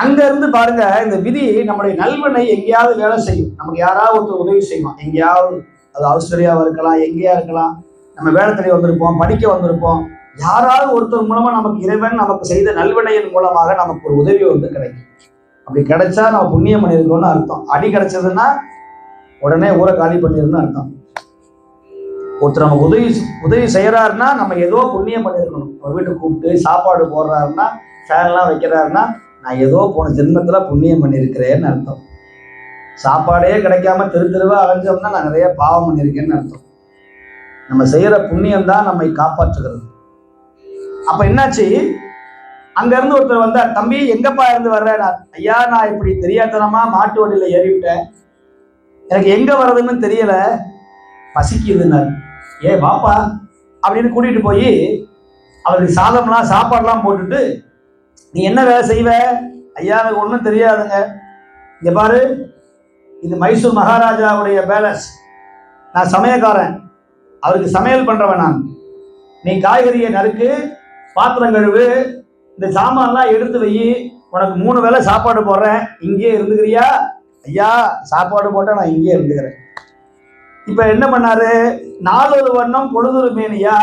அங்க இருந்து பாருங்க, இந்த விதி நம்முடைய நல்வினை எங்கேயாவது வேலை செய்யும். நமக்கு யாராவது ஒருத்தர் உதவி செய்வான் எங்கேயாவது. அது ஆஸ்திரேலியாவா இருக்கலாம், எங்கேயா இருக்கலாம். நம்ம வேலை தேடி வந்திருப்போம், படிக்க வந்திருப்போம். யாராவது ஒருத்தர் மூலமா நமக்கு இறைவன் நமக்கு செய்த நல்வினையின் மூலமாக நமக்கு ஒரு உதவி வந்து கிடைக்கும். அப்படி கிடைச்சா நம்ம புண்ணியம் பண்ணியிருக்கோம்னு அர்த்தம். அடி கிடைச்சதுன்னா உடனே ஊரை காலி பண்ணிருக்கணும்னு அர்த்தம். ஒருத்தர் நம்ம உதவி செய்யறாருன்னா நம்ம ஏதோ புண்ணியம் பண்ணியிருக்கணும். ஒரு வீட்டுக்கு கூப்பிட்டு சாப்பாடு போடுறாருன்னா, ஃபேன்லாம் வைக்கிறாருன்னா, நான் ஏதோ போன ஜென்மத்துல புண்ணியம் பண்ணியிருக்கிறேன்னு அர்த்தம். சாப்பாடே கிடைக்காம தெருவா அலைஞ்சோம்னா நான் நிறைய பாவம் பண்ணியிருக்கேன்னு அர்த்தம். நம்ம செய்யற புண்ணியம் தான் நம்மை காப்பாற்றுகிறது. அப்ப என்னாச்சு, அங்க இருந்து ஒருத்தர் வந்தார். தம்பி எங்கப்பா இருந்து வர்றேன்? ஐயா நான் இப்படி தெரியாதனமா மாட்டு வண்டியில ஏறிவிட்டேன், எனக்கு எங்க வர்றதுன்னு தெரியல, பசிக்குதுன்னாரு. ஏ வாப்பா அப்படின்னு கூட்டிட்டு போய் அவருக்கு சாதம்லாம் சாப்பாடுலாம் போட்டுட்டு, நீ என்ன வேலை செய்வ? ஐயா எனக்கு ஒன்றும் தெரியாதுங்க, இங்க பாரு இது மைசூர் மகாராஜாவுடைய பேலஸ், நான் சமையல்காரன், அவருக்கு சமையல் பண்றவன் நான். நீ காய்கறியை நறுக்கு, பாத்திரம் கழுவு, இந்த சாமான்லாம் எடுத்து வை, உனக்கு 3 வேளை சாப்பாடு போடுறேன், இங்கேயே இருந்துக்கிறியா? ஐயா சாப்பாடு போட்டா நான் இங்கேயே இருந்துக்கிறேன். இப்ப என்ன பண்ணாரு, 4 வண்ணம் பொழுதுரு மேனியா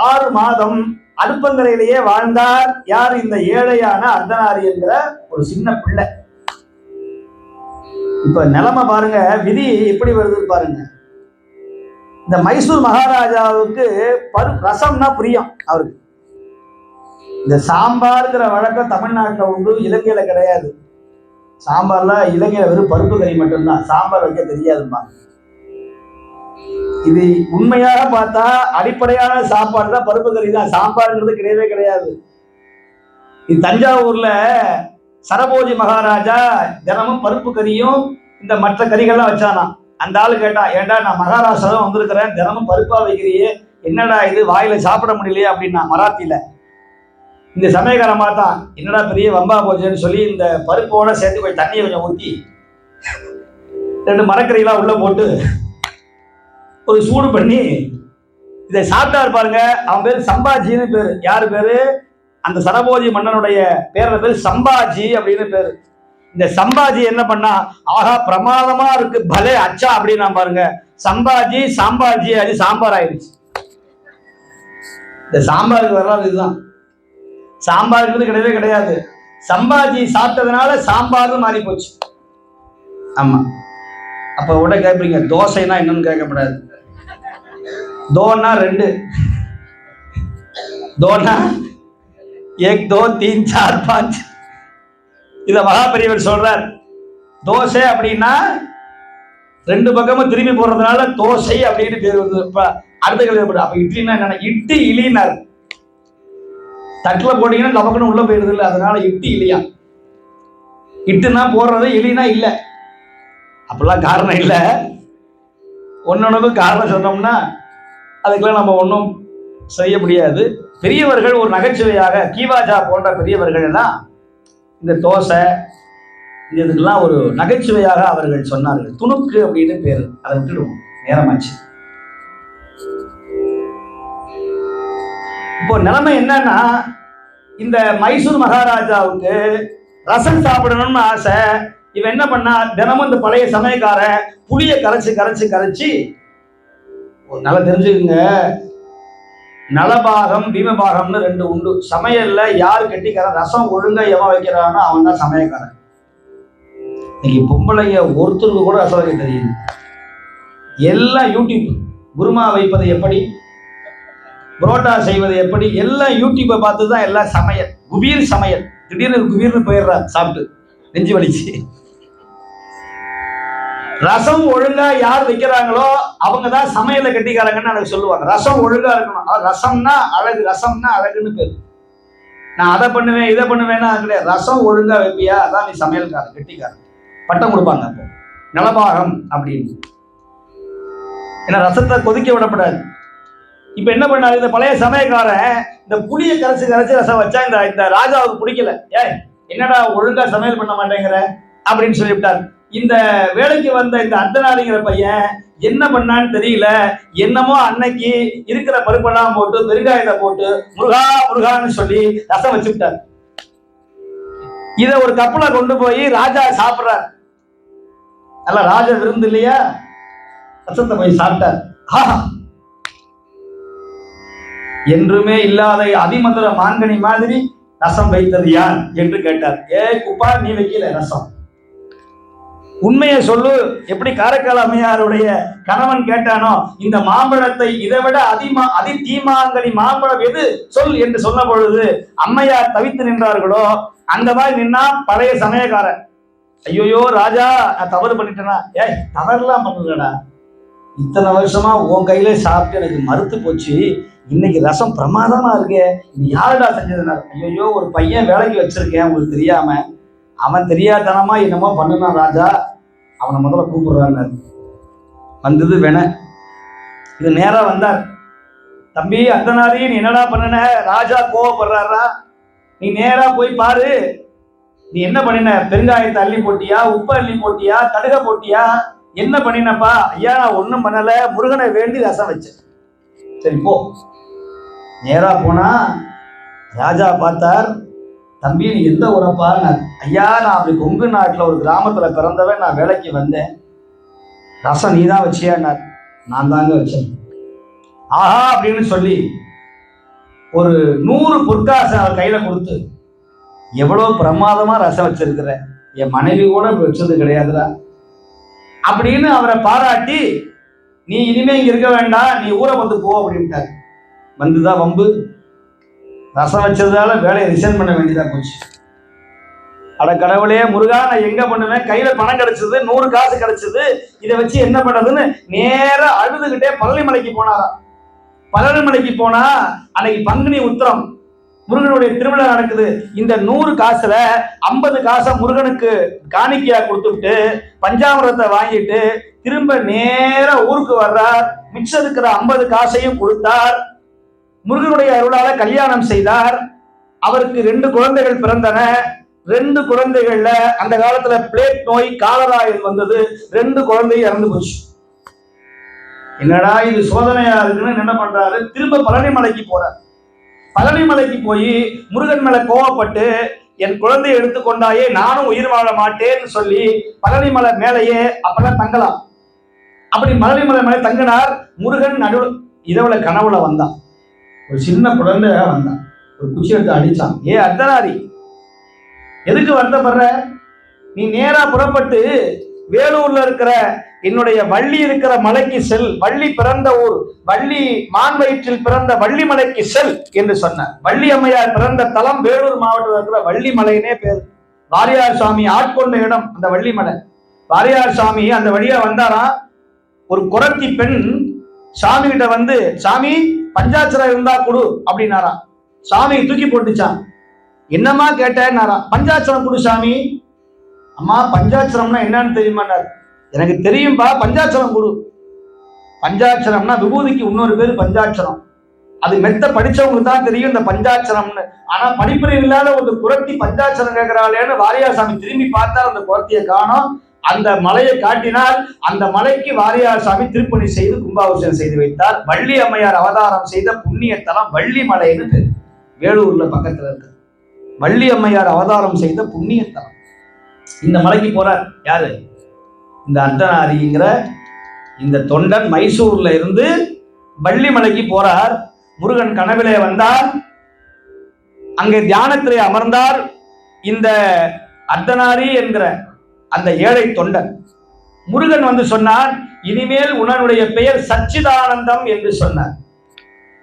6 மாதம் அடுப்பங்கரையிலேயே வாழ்ந்தார். யார்? இந்த ஏழையான அர்த்தநாரி என்கிற ஒரு சின்ன பிள்ளை. இப்ப நிலைமை பாருங்க, விதி எப்படி வருதுன்னு பாருங்க. இந்த மைசூர் மகாராஜாவுக்கு ரசம்னா பிரியம் அவருக்கு. இந்த சாம்பார்ங்கிற வழக்கம் தமிழ்நாட்டில் உண்டு, இலங்கையில கிடையாது. சாம்பார்ல இலங்கையில வெறும் பருப்பு கறி மட்டும்தான், சாம்பார் வைக்க தெரியாதுமா. இது உண்மையாக பார்த்தா அடிப்படையான சாப்பாடு தான் பருப்பு கறி தான், சாம்பார்ங்கிறது கிடையவே கிடையாது. இது தஞ்சாவூர்ல சரபோஜி மகாராஜா தினமும் பருப்பு கறியும் இந்த மற்ற கறிகள்லாம் வச்சானா. அந்த ஆளு கேட்டா, ஏண்டா நான் மகாராஷ்டிரா வந்திருக்கிறேன், தினமும் பருப்பா வைக்கிறியே, என்னடா இது வாயில சாப்பிட முடியலையே அப்படின்னா மராத்தியில. இந்த சமயக்காரன் பார்த்தா, என்னடா பெரிய வம்பா போச்சுன்னு சொல்லி இந்த பருப்போட சேர்த்து கொஞ்சம் தண்ணியை கொஞ்சம் ஊற்றி 2 மரக்கறிகளாக உள்ள போட்டு ஒரு சூடு பண்ணி இதை சாப்பிட்டாரு பாருங்க. அவன் பேர் சம்பாஜின்னு பேரு. யாரு பேரு? அந்த சரபோஜி மன்னனுடைய பேர்ல பேர் சம்பாஜி அப்படின்னு பேரு. இந்த சம்பாஜி என்ன பண்ணா, ஆகா பிரமாதமா இருக்கு பலே அச்சா அப்படின்னா பாருங்க, சம்பாஜி சாம்பாஜி அது சாம்பார் ஆயிடுச்சு. இந்த சாம்பாருக்கு வரலாறு இதுதான். சாம்பாருக்கு கிடையவே கிடையாது. சம்பாஜி சாப்பிட்டதுனால சாம்பார்னு மாறி போச்சு. ஆமா. அப்ப உடனே கேட்பீங்க, தோசைனா என்னன்னு கேட்கப்படாது. தோனா 2, தோனா 1 2 3 4 5. இத மகாபெரியவர் சொல்றார். தோசை அப்படின்னா 2 பக்கமும் திரும்பி போடுறதுனால தோசை அப்படின்னு பேர் வந்து. அடுத்த கேள்வி, அப்ப இட்லின்னா என்னன்னா, இட்டு இலினார். தட்டுல போட்டீங்கன்னா நமக்குன்னு உள்ள போயிடுது இல்லை, அதனால இட்டு இலியா. இட்டுனா போடுறது, இலினா இல்லை. அப்படிலாம் காரணம் இல்லை. ஒன்னொன்னுக்கு காரணம் சொன்னோம்னா அதுக்கெல்லாம் நம்ம ஒன்றும் செய்ய முடியாது. பெரியவர்கள் ஒரு நகைச்சுவையாக, கீவாஜா போன்ற பெரியவர்கள் எல்லாம் இந்த தோசை இதுக்கெல்லாம் ஒரு நகைச்சுவையாக அவர்கள் சொன்னார்கள். துணுக்கு அப்படின்னு பேரு. அதை விட்டுடுவோம், நேரமாச்சு. இப்போ நிலைமை என்னன்னா, இந்த மைசூர் மகாராஜாவுக்கு ரசம் சாப்பிடணும்னு ஆசை. இவன் என்ன பண்ணா, தினமும் இந்த பழைய சமயக்காரன் புளியை கரைச்சு கரைச்சு கரைச்சு, நல்லா தெரிஞ்சுக்குங்க, நலபாகம் பீமபாகம்னு 2 உண்டு. சமையல்ல யார் கெட்டிக்காரன், ரசம் ஒழுங்கா எவன் வைக்கிறானோ அவன் தான் சமயக்காரன். இன்னைக்கு பொம்பளைங்க ஒருத்தருக்கு கூட ரசம் வைக்க தெரியுது. எல்லாம் யூடியூப். குருமா வைப்பது எப்படி, புரோட்டா செய்வது எப்படி, எல்லாம் யூடியூப்பை பார்த்து தான் எல்லாம் சமையல். குபீர் சமையல். திடீர்னு குபீர்னு போயிடுறார் சாப்பிட்டு, நெஞ்சு வலிச்சு. ரசம் ஒழுங்கா யார் வைக்கிறாங்களோ அவங்க தான் சமையல கெட்டிக்காரங்கன்னு எனக்கு சொல்லுவாங்க. ரசம் ஒழுங்கா இருக்கணும். ரசம்னா அழகு, ரசம்னா அழகுன்னு பேரு. நான் அதை பண்ணுவேன் இதை பண்ணுவேன்னா கிடையாது. ரசம் ஒழுங்கா வைப்பியா, அதான் நீ சமையல்காரன், கெட்டிக்காரன். பட்டம் கொடுப்பாங்க அப்போ, நலபாகம் அப்படின்னு. ஏன்னா ரசத்தை கொதிக்க விடப்படாது. இப்ப என்ன பண்ணாரு இந்த பழைய சமயக்காரன், இந்த புளியை கரைச்சு கரைச்சு ரசம் வச்சா இந்த ராஜாவுக்கு பிடிக்கல. என்னடா ஒழுங்கா சமையல் பண்ண மாட்டேங்கிற அப்படின்னு சொல்லிவிட்டார். இந்த வேலைக்கு வந்த இந்த அர்த்தநாரிங்கிற பையன் என்ன பண்ணான்னு தெரியல, என்னமோ அன்னைக்கு இருக்கிற பருப்பெல்லாம் போட்டு பெருங்காயத்தை போட்டு முருகா முருகான்னு சொல்லி ரசம் வச்சுட்டார். இத ஒரு கப்பலை கொண்டு போய் ராஜா சாப்பிடுறார். அல்ல ராஜ விருந்து இல்லையா, ரசத்தை போய் சாப்பிட்டார். என்றுமே இல்லாத அதிமதுர மாங்கனி மாதிரி ரசம் வைத்தது யார் என்று கேட்டார். குப்பா, நீ வைக்கல ரசம், உண்மையை சொல்லு. எப்படி காரைக்கால் அம்மையாருடைய கணவன் கேட்டானோ, இந்த மாம்பழத்தை இதை விட அதி தீமாங்கனி மாம்பழம் எது சொல் என்று சொன்ன பொழுது அம்மையார் தவித்து நின்றார்களோ, அந்த மாதிரி நின்னா பழைய சமயக்காரன். ஐயோயோ ராஜா, நான் தவறு பண்ணிட்டேனா? தவறுலாம் பண்ணலடா, இத்தனை வருஷமா உன் கையில சாப்பிட்டு எனக்கு மறுத்து போச்சு, இன்னைக்கு ரசம் பிரமாதமா இருக்கு, இது யாருடா செஞ்சதுனா? ஐயோ, ஒரு பையன் வேலைக்கு வச்சிருக்கேன் உங்களுக்கு தெரியாம, அவன் தெரியாதனமா என்னமோ பண்ணுனான் ராஜா, அவனை முதல்ல கூப்பிடுறான்னு. வந்தது வேண. இது நேரா வந்தார். தம்பி அர்த்தநாரி, நீ என்னடா பண்ணுன? ராஜா கோவப்படுறாரா? நீ நேரா போய் பாரு, நீ என்ன பண்ணின? பெருங்காயத்தை அள்ளி போட்டியா, உப்பு அள்ளி போட்டியா, கடுக போட்டியா, என்ன பண்ணினப்பா? ஐயா நான் ஒன்றும் பண்ணல, முருகனை வேண்டி ரசம் வச்சேன். சரி போ. நேரா போனா ராஜா பார்த்தார். தம்பி நீ எந்த ஊரப்பா? ஐயா நான் அப்படி கொங்கு நாட்டில் ஒரு கிராமத்துல பிறந்தவன், நான் வேலைக்கு வந்தேன், ரசம் நீ தான் வச்சியான்னார். நான் தாங்க வச்சேன். ஆஹா அப்படின்னு சொல்லி ஒரு 100 பொற்காசை அவர் கையில கொடுத்து, எவ்வளவு பிரமாதமா ரசம் வச்சிருக்கிற, என் மனைவி கூட வச்சது கிடையாதுடா அப்படின்னு அவரை பாராட்டி, நீ இனிமே இங்க இருக்க வேண்டாம், நீ ஊரை வந்து போ அப்படின்ட்டார். வந்துதான் வம்பு. ரசம் வச்சதால வேலையை ரிசைன் பண்ண வேண்டியதா போச்சு. அட கடவுளே முருகா, நான் எங்க பண்ணுவேன், கையில பணம் கிடைச்சது, 100 காசு கிடைச்சது, இதை வச்சு என்ன பண்றதுன்னு நேரா அழுதுகிட்டே பழனிமலைக்கு போனாராம். பழனிமலைக்கு போனா அன்னைக்கு பங்குனி உத்திரம், முருகனுடைய திருவிழா நடக்குது. இந்த 100 காசுல 50 காசை முருகனுக்கு காணிக்கையா கொடுத்துட்டு பஞ்சாமிரத்தை வாங்கிட்டு திரும்ப நேர ஊருக்கு வர்றார். மிச்சம் இருக்கிற 50 காசையும் கொடுத்தார். முருகனுடைய அருளால கல்யாணம் செய்தார். அவருக்கு 2 குழந்தைகள் பிறந்தன. 2 குழந்தைகள்ல அந்த காலத்துல பிளேக் நோய், காலரா வந்தது. 2 குழந்தை இறந்து போச்சு. என்னடா இது சோதனையா இருக்குன்னு என்ன பண்றாரு, திரும்ப பழனிமலைக்கு போறார். பழனிமலைக்கு போய் முருகன் மேல கோவப்பட்டு என் குழந்தையை எடுத்துக்கொண்டாயே நானும் உயிர் வாழ மாட்டேன்னு சொல்லி பழனிமலை மேலேயே அப்பதான் தங்கலாம். அப்படி பழனிமலை மேலே தங்கினார். முருகன் இரவுல கனவுல வந்தான். ஒரு சின்ன குழந்தை வந்தான். ஒரு குச்சி எடுத்து அடிச்சான். ஏ அர்த்தநாரி, எதுக்கு வருத்தப்படுற? நீ நேரா புறப்பட்டு வேலூர்ல இருக்கிற என்னுடைய வள்ளி இருக்கிற மலைக்கு செல். வள்ளி பிறந்த ஊர், வள்ளி மான் வயிற்றில் பிறந்த வள்ளி மலைக்கு செல் என்று சொன்னார். வள்ளி அம்மையார் பிறந்த தலம் வேலூர் மாவட்டத்தில் இருக்கிற வள்ளி மலைனே பேர். வாரியார் சாமி ஆட்கொண்ட இடம் அந்த வள்ளி மலை. வாரியார் சாமி அந்த வழியா வந்தாரா. ஒரு குரத்தி பெண் சாமி கிட்ட வந்து, சாமி பஞ்சாட்சரம் இருந்தா கொடு அப்படின்னாரா. சாமி தூக்கி போட்டுச்சான். என்னம்மா கேட்டேன்னாரா. பஞ்சாட்சரம் கொடு சாமி. அம்மா பஞ்சாட்சரம்னா என்னன்னு தெரியுமாண்டார். எனக்கு தெரியும்பா, பஞ்சாட்சரம் கொடு. பஞ்சாட்சரம்னா விபூதிக்கு இன்னொரு பேர் பஞ்சாட்சரம். அது மெத்த படிச்சவங்களுக்கு தான் தெரியும் இந்த பஞ்சாட்சரம்னு. ஆனா படிப்பறிவு இல்லாத ஒரு குரத்தி பஞ்சாட்சரம் கேட்கிறாளேன்னு வாரியார் சாமி திரும்பி பார்த்தா அந்த குரத்தியை காணோம். அந்த மலையை காட்டினால் அந்த மலைக்கு வாரியார் சாமி திருப்பணி செய்து கும்பாபிஷேகம் செய்து வைத்தார். வள்ளி அம்மையார் அவதாரம் செய்த புண்ணிய தலம் வள்ளி மலைன்னு பேர். வேலூர்ல பக்கத்துல இருக்கு. வள்ளி அம்மையார் அவதாரம் செய்த புண்ணிய தலம். இந்த மலைக்கு போறார் யாரு? இந்த அர்த்தநாரிங்கிற இந்த தொண்டன் மைசூர்ல இருந்து வள்ளி மலைக்கு போறார். முருகன் கனவிலே வந்தார். அங்கே தியானத்திலே அமர்ந்தார். இந்த அர்த்தநாரி என்கிற அந்த ஏழை தொண்டன். முருகன் வந்து சொன்னார், இனிமேல் உன்னுடைய பெயர் சச்சிதானந்தம் என்று சொன்னார்.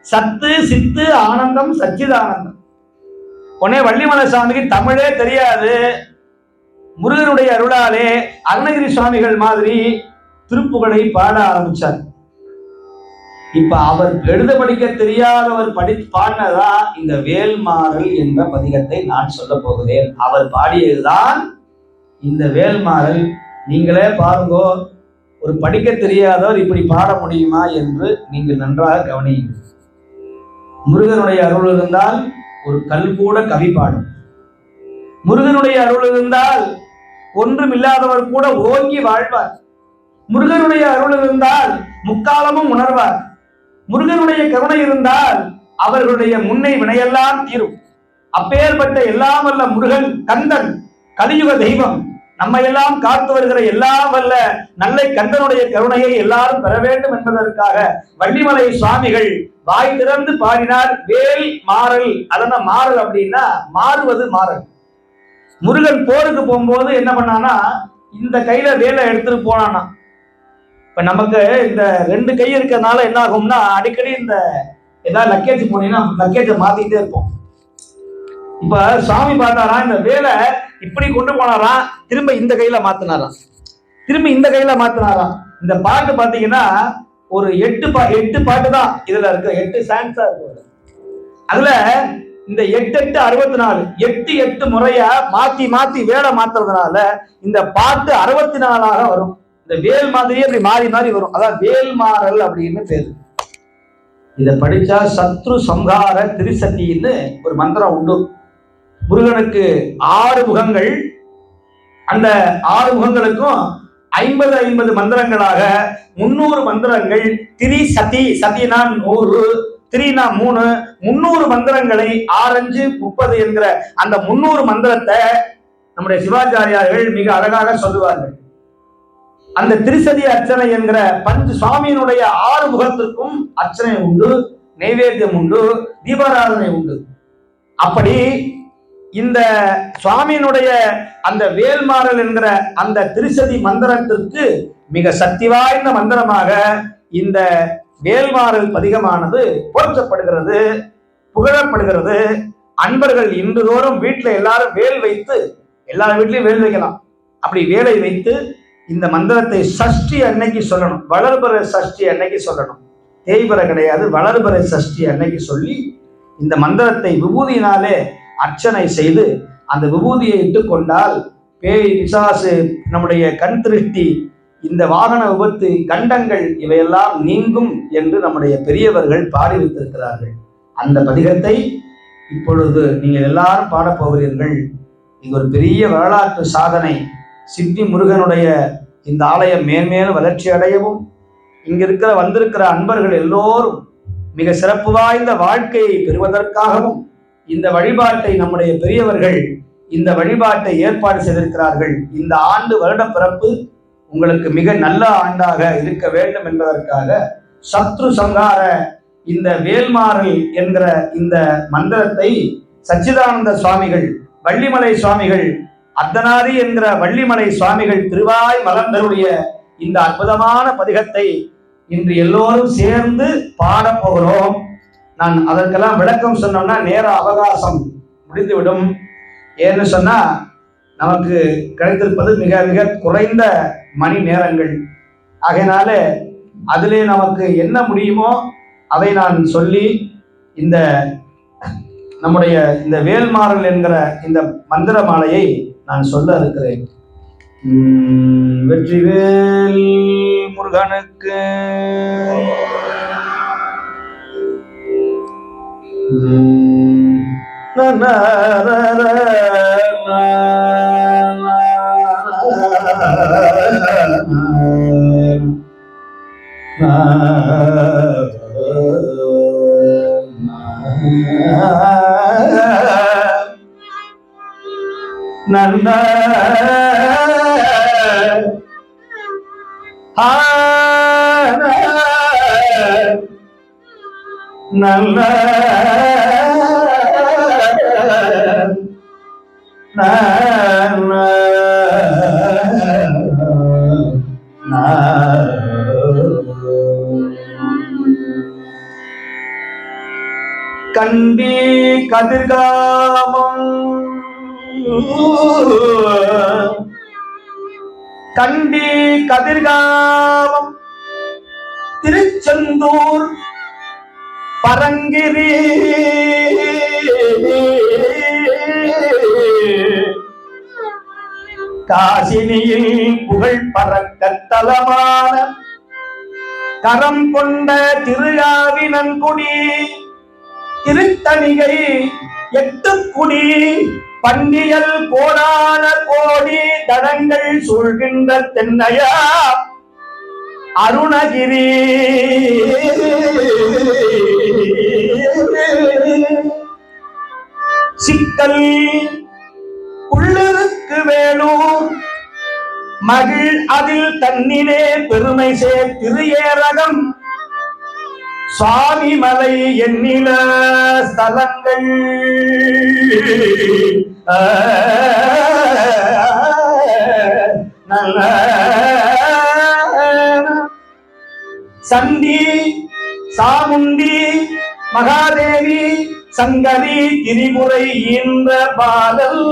சத்து சித்து ஆனந்தம் சச்சிதானந்தம். உடனே வள்ளிமலை சாமிக்கு தமிழே தெரியாது. முருகனுடைய அருளாலே அருணகிரி சுவாமிகள் மாதிரி திருப்புகழை பாட ஆரம்பிச்சார். இப்ப அவர் எழுத படிக்க தெரியாதவர் பாடினதா இந்த வேல்மாறல் என்ற பதிகத்தை நான் சொல்ல போகிறேன். அவர் பாடியதுதான் இந்த வேல்மாறல். நீங்களே பாருங்கோ, ஒரு படிக்க தெரியாதவர் இப்படி பாட முடியுமா என்று நீங்கள் நன்றாக கவனியுங்கள். முருகனுடைய அருள் இருந்தால் ஒரு கல் கூட கவி பாடும். முருகனுடைய அருள் இருந்தால் ஒன்றும் இல்லாதவர் கூட ஓங்கி வாழ்வார். முருகனுடைய அருள் இருந்தால் முக்காலமும் உணர்வார். முருகனுடைய கருணை இருந்தால் அவர்களுடைய முன்னை வினையெல்லாம் தீரும். அப்பேற்பட்ட எல்லாம் வல்ல முருகன் கந்தன் கலியுக தெய்வம் நம்மையெல்லாம் காத்து வருகிற எல்லாம் வல்ல நல்லை கந்தனுடைய கருணையை எல்லாரும் பெற வேண்டும் என்பதற்காக வள்ளிமலை சுவாமிகள் வாய் திறந்து பாடினார் வேல் மாறல். அதன மாறல் அப்படின்னா மாறுவது மாறல். முருகன் போருக்கு போகும்போது என்ன பண்ணானா, இந்த கையில வேலை எடுத்துட்டு போனானா. இப்ப நமக்கு இந்த 2 கை இருக்கிறதுனால என்ன ஆகும்னா, அடிக்கடி இந்த ஏதாவது லக்கேஜ் போனீங்கன்னா லக்கேஜை மாத்திக்கிட்டே இருப்போம். இப்ப சுவாமி பார்த்தாரா, இந்த வேலை இப்படி கொண்டு போனாராம், திரும்ப இந்த கையில மாத்தினாராம், திரும்ப இந்த கையில மாத்தினாராம். இந்த பாட்டு பாத்தீங்கன்னா ஒரு 8 பாட்டு தான் இதுல இருக்கு. 8 சாங்ஸா இருக்கு. அதுல இந்த 8 64 8 முறையா மாத்தி மாத்தி வேலை மாத்துறதுனால இந்த பாட்டு 64 வரும். இந்த வேல் மாதிரியே அப்படி மாறி மாறி வரும். அதான் வேல்மாறல் அப்படின்னு பேரு. இதை படிச்சா சத்ரு சம்ஹார திரிசதின்னு ஒரு மந்திரம் உண்டு. முருகனுக்கு 6 முகங்கள். அந்த 6 முகங்களுக்கும் 50 மந்திரங்களாக 300 மந்திரங்கள். திரி சதி, சதினா 100, திரினா 3, 300 மந்திரங்களை 6 5 30 என்கிற அந்த 300 மந்திரத்தை நம்முடைய சிவாச்சாரியார்கள் மிக அழகாக சொல்லுவார்கள். அந்த திரிசதி அர்ச்சனை என்கிற சுவாமியினுடைய 6 முகத்திற்கும் அர்ச்சனை உண்டு, நைவேத்தியம் உண்டு, தீபாராதனை உண்டு. அப்படி இந்த சுவாமியினுடைய அந்த வேல்மாறல் என்கிற அந்த திரிசதி மந்திரத்திற்கு மிக சக்தி வாய்ந்த மந்திரமாக இந்த வேல்மாறல் பதிகமானது போற்றப்படுகிறது, புகழப்படுகிறது. அன்பர்கள் இன்றுதோறும் வீட்டில் எல்லாரும் வேல் வைத்து, எல்லார் வீட்லையும் வேல் வைக்கலாம். அப்படி வேலை வைத்து இந்த மந்திரத்தை சஷ்டி அன்னைக்கு சொல்லணும். வளர்பிறை சஷ்டி அன்னைக்கு சொல்லணும். தேய்பிறை கிடையாது, வளர்பிறை சஷ்டி அன்னைக்கு சொல்லி இந்த மந்திரத்தை விபூதியினாலே அர்ச்சனை செய்து அந்த விபூதியை இட்டு கொண்டால் பேய் பிசாசு நம்முடைய கண் திருஷ்டி இந்த வாகன விபத்து கண்டங்கள் இவையெல்லாம் நீங்கும் என்று நம்முடைய பெரியவர்கள் பாடி வைத்திருக்கிறார்கள். அந்த பதிகத்தை இப்பொழுது நீங்கள் எல்லாரும் பாடப்போகிறீர்கள். இது ஒரு பெரிய வரலாற்று சாதனை. சித்தி முருகனுடைய இந்த ஆலயம் மேன்மேலும் வளர்ச்சி அடையவும் இங்கிருக்கிற வந்திருக்கிற அன்பர்கள் எல்லோரும் மிக சிறப்பு வாய்ந்த வாழ்க்கையை பெறுவதற்காகவும் இந்த வழிபாட்டை நம்முடைய பெரியவர்கள் இந்த வழிபாட்டை ஏற்பாடு செய்திருக்கிறார்கள். இந்த ஆண்டு வருட பிறப்பு உங்களுக்கு மிக நல்ல ஆண்டாக இருக்க வேண்டும் என்பதற்காக சத்ரு சங்கார இந்த வேல்மாறல் என்கிற இந்த மந்திரத்தை சச்சிதானந்த சுவாமிகள், வள்ளிமலை சுவாமிகள், அர்த்தநாரி என்கிற வள்ளிமலை சுவாமிகள் திருவாய் மலர்ந்தருடைய இந்த அற்புதமான பதிகத்தை இன்று எல்லோரும் சேர்ந்து பாடப் போகிறோம். நான் அதற்கெல்லாம் விளக்கம் சொன்னோம்னா நேர அவகாசம் முடிந்துவிடும். ஏன்னு சொன்னா நமக்கு கிடைத்திருப்பது மிக மிக குறைந்த மணி நேரங்கள். ஆகையினால அதிலே நமக்கு என்ன முடியுமோ அதை நான் சொல்லி இந்த நம்முடைய இந்த வேல்மாறல் என்கிற இந்த மந்திர மாலையை நான் சொல்ல இருக்கிறேன். வெற்றிவேல் முருகனுக்கு நன்ன நல்ல கண்டி கதிர்காமம் கண்டி கதிர்காமம் திருச்செந்தூர் பரங்கிரி காசினியில் புகழ் பறக்கத்தலமான கரம் கொண்ட திருஆவினன்குடி திருத்தணிகை 8 குடி பண்டியல் கோடான கோடி தடங்கள் சூழ்கின்ற தென்னையா அருணகிரி சிக்கல் உள்ளிருக்கு வேலூர் மகிழ் அதில் தன்னிலே பெருமை சேர் திருஏரகம் சுவாமி மலை எண்ணில ஸ்தலங்கள் நல்ல சந்தி சாமுண்டி மகாதேவி சங்கரி திரிபுரை ஈன்ற பாலல்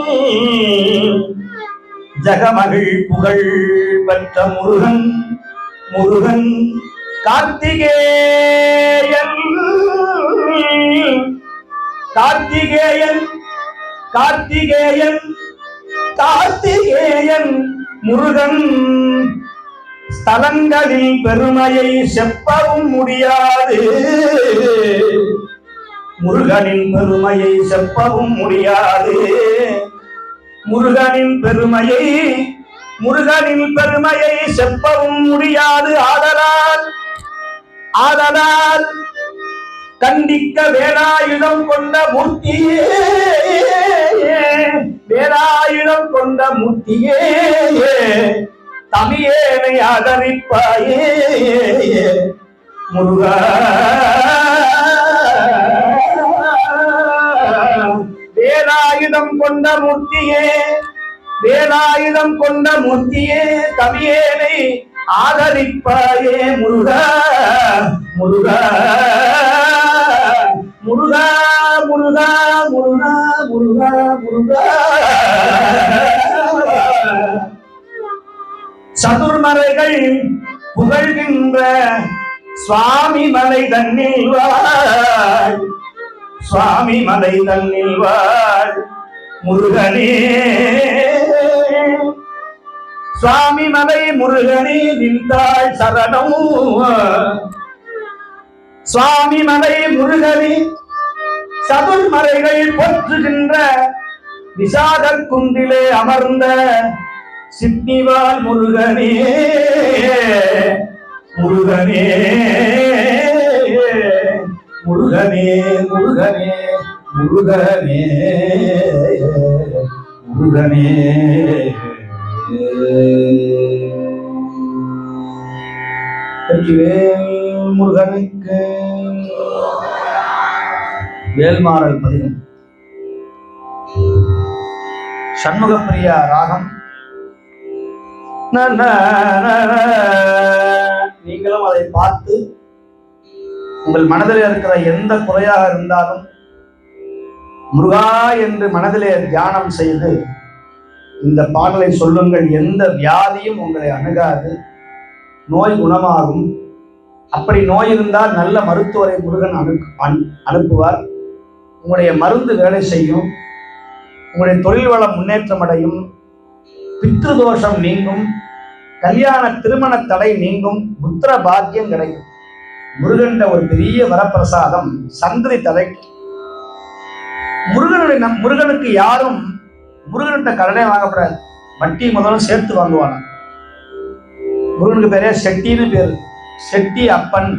ஜகமகிழ் புகழ் பெற்ற முருகன் முருகன் கார்த்திகேயன் கார்த்திகேயன் கார்த்திகேயன் கார்த்திகேயன் முருகன் ஸ்தலங்களில் பெருமையை செப்பவும் முடியாது. முருகனின் பெருமையை செப்பவும் முடியாது. முருகனின் பெருமையை செப்பவும் முடியாது. ஆதலால் கண்டிக்க வேலாயுதம் கொண்ட மூர்த்தியே வேலாயுதம் கொண்ட மூர்த்தியே தமியேனை ஆதரிப்பாயே முருகா வேலாயுதம் கொண்ட மூர்த்தியே வேலாயுதம் கொண்ட மூர்த்தியே தமியேனை ஆதரிப்பாயே முருகா முருகா முருகா முருகா முருகா முருகா முருகா சதுர்மறைகள் புகழ்கின்ற சுவாமி மலை தன்னில் சுவாமி மலை தன்னில் வாழ் முருகனே, சுவாமி மலை முருகனே நின்றாள் சரணம். சுவாமி மலை முருகனே சதுர்மறைகள் போற்றுகின்ற விசாக குன்றிலே அமர்ந்த சித்திவால் முருகனே, முருகனே முருகனே முருகனே முருகனே முருகனே. முருகனுக்கு வேல்மாறல் பதிகம். சண்முகப்பிரியா ராகம். நீங்களும் அதை பார்த்து உங்கள் மனதில் இருக்கிற எந்த குறையாக இருந்தாலும் முருகா என்று மனதிலே தியானம் செய்து இந்த பாடலை சொல்லுங்கள். எந்த வியாதியும் உங்களை அணுகாது, நோய் குணமாகும். அப்படி நோய் இருந்தால் நல்ல மருத்துவரை முருகன் அனுப்புவார். உங்களுடைய மருந்து வேலை செய்யும், உங்களுடைய தொழில் வளம் முன்னேற்றம் அடையும், பித்ரு தோஷம் நீங்கும், கல்யாண திருமண தடை நீங்கும், புத்திர பாக்கியம் கிடைக்கும். முருகன் ஒரு பெரிய வரப்பிரசாதம் சந்திரி தடை. முருகனுக்கு யாரும் முருகன்கிட்ட கடனே வாங்கப்படாது, வட்டி முதல்ல சேர்த்து வாங்குவாங்க. முருகனுக்கு பேரே செட்டின்னு பேரு, செட்டி அப்பன்.